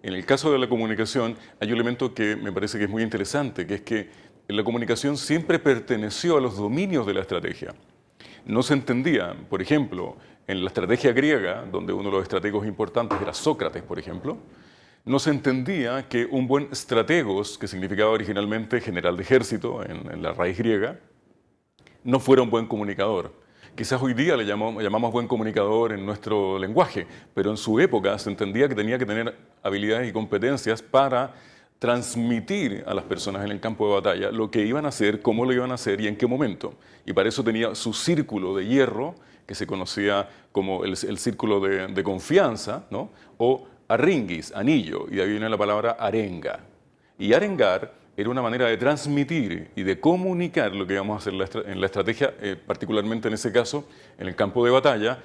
En el caso de la comunicación hay un elemento que me parece que es muy interesante, que es que la comunicación siempre perteneció a los dominios de la estrategia. No se entendía, por ejemplo, en la estrategia griega, donde uno de los estratégos importantes era Sócrates, por ejemplo, no se entendía que un buen strategos, que significaba originalmente general de ejército en la raíz griega, no fuera un buen comunicador. Quizás hoy día le llamamos buen comunicador en nuestro lenguaje, pero en su época se entendía que tenía que tener habilidades y competencias para transmitir a las personas en el campo de batalla lo que iban a hacer, cómo lo iban a hacer y en qué momento. Y para eso tenía su círculo de hierro, que se conocía como el círculo de confianza, ¿no? O arringuis, anillo, y de ahí viene la palabra arenga. Y arengar era una manera de transmitir y de comunicar lo que íbamos a hacer en la estrategia, particularmente en ese caso, en el campo de batalla,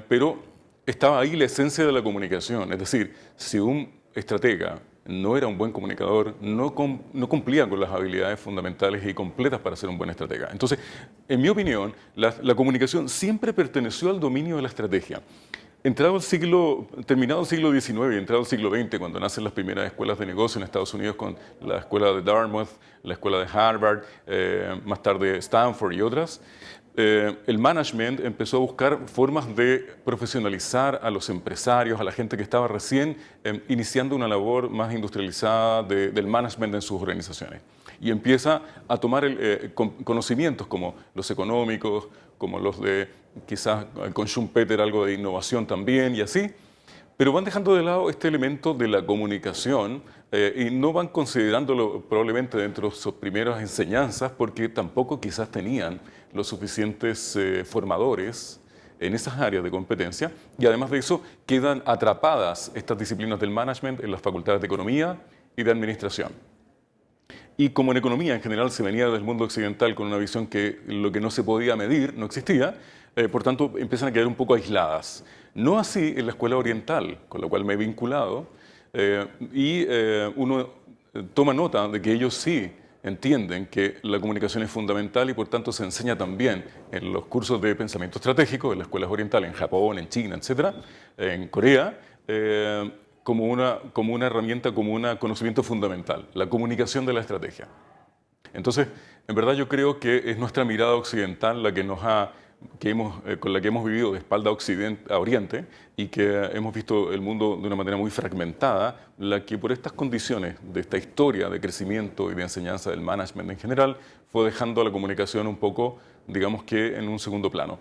pero estaba ahí la esencia de la comunicación. Es decir, si un estratega no era un buen comunicador, no cumplía con las habilidades fundamentales y completas para ser un buen estratega. Entonces, en mi opinión, la comunicación siempre perteneció al dominio de la estrategia. Terminado el siglo XIX y entrado el siglo XX, cuando nacen las primeras escuelas de negocio en Estados Unidos con la escuela de Dartmouth, la escuela de Harvard, más tarde Stanford y otras, el management empezó a buscar formas de profesionalizar a los empresarios, a la gente que estaba recién iniciando una labor más industrializada del management en sus organizaciones. Y empieza a tomar conocimientos como los económicos, como los de quizás con Schumpeter algo de innovación también y así, pero van dejando de lado este elemento de la comunicación y no van considerándolo probablemente dentro de sus primeras enseñanzas porque tampoco quizás tenían los suficientes formadores en esas áreas de competencia y además de eso quedan atrapadas estas disciplinas del management en las facultades de economía y de administración. Y como en economía en general se venía del mundo occidental con una visión que lo que no se podía medir no existía, por tanto empiezan a quedar un poco aisladas. No así en la escuela oriental, con la cual me he vinculado, uno toma nota de que ellos sí entienden que la comunicación es fundamental y por tanto se enseña también en los cursos de pensamiento estratégico, en las escuelas orientales, en Japón, en China, etcétera, en Corea, como una herramienta, como un conocimiento fundamental, la comunicación de la estrategia. Entonces, en verdad yo creo que es nuestra mirada occidental la que con la que hemos vivido de espalda a Oriente y que hemos visto el mundo de una manera muy fragmentada, la que por estas condiciones de esta historia de crecimiento y de enseñanza del management en general, fue dejando a la comunicación un poco, digamos que en un segundo plano.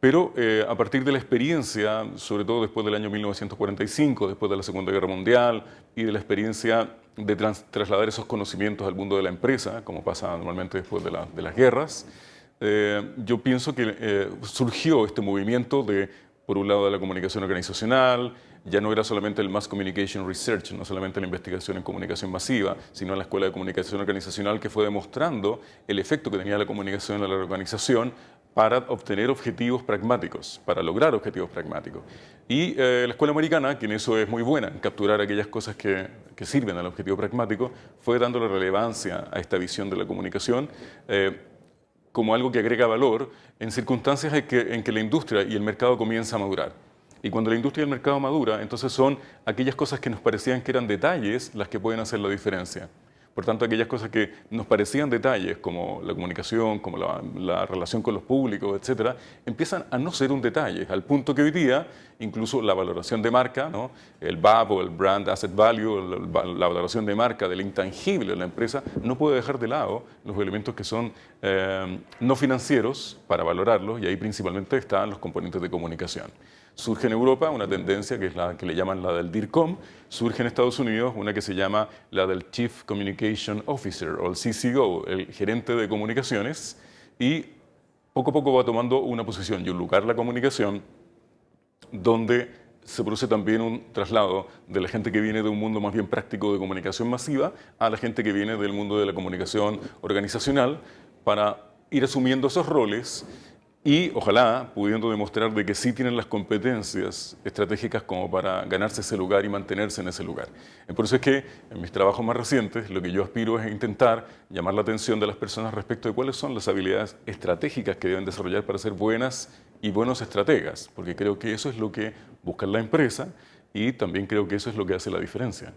Pero a partir de la experiencia, sobre todo después del año 1945, después de la Segunda Guerra Mundial y de la experiencia de trasladar esos conocimientos al mundo de la empresa, como pasa normalmente después de las guerras, yo pienso que surgió este movimiento por un lado, de la comunicación organizacional, ya no era solamente el Mass Communication Research, no solamente la investigación en comunicación masiva, sino la Escuela de Comunicación Organizacional que fue demostrando el efecto que tenía la comunicación en la organización para obtener objetivos pragmáticos, para lograr objetivos pragmáticos. Y la escuela americana, que en eso es muy buena, en capturar aquellas cosas que sirven al objetivo pragmático, fue dándole relevancia a esta visión de la comunicación como algo que agrega valor en circunstancias en que la industria y el mercado comienzan a madurar. Y cuando la industria y el mercado madura, entonces son aquellas cosas que nos parecían que eran detalles las que pueden hacer la diferencia. Por tanto, aquellas cosas que nos parecían detalles, como la comunicación, como la relación con los públicos, etcétera, empiezan a no ser un detalle, al punto que hoy día incluso la valoración de marca, ¿no? El BAV o el Brand Asset Value, la valoración de marca del intangible de la empresa, no puede dejar de lado los elementos que son no financieros para valorarlos, y ahí principalmente están los componentes de comunicación. Surge en Europa una tendencia que es la que le llaman la del DIRCOM, surge en Estados Unidos una que se llama la del Chief Communication Officer o el CCO, el gerente de comunicaciones, y poco a poco va tomando una posición y un lugar la comunicación donde se produce también un traslado de la gente que viene de un mundo más bien práctico de comunicación masiva a la gente que viene del mundo de la comunicación organizacional para ir asumiendo esos roles y ojalá pudiendo demostrar de que sí tienen las competencias estratégicas como para ganarse ese lugar y mantenerse en ese lugar. Por eso es que en mis trabajos más recientes lo que yo aspiro es intentar llamar la atención de las personas respecto de cuáles son las habilidades estratégicas que deben desarrollar para ser buenas y buenos estrategas, porque creo que eso es lo que busca la empresa y también creo que eso es lo que hace la diferencia.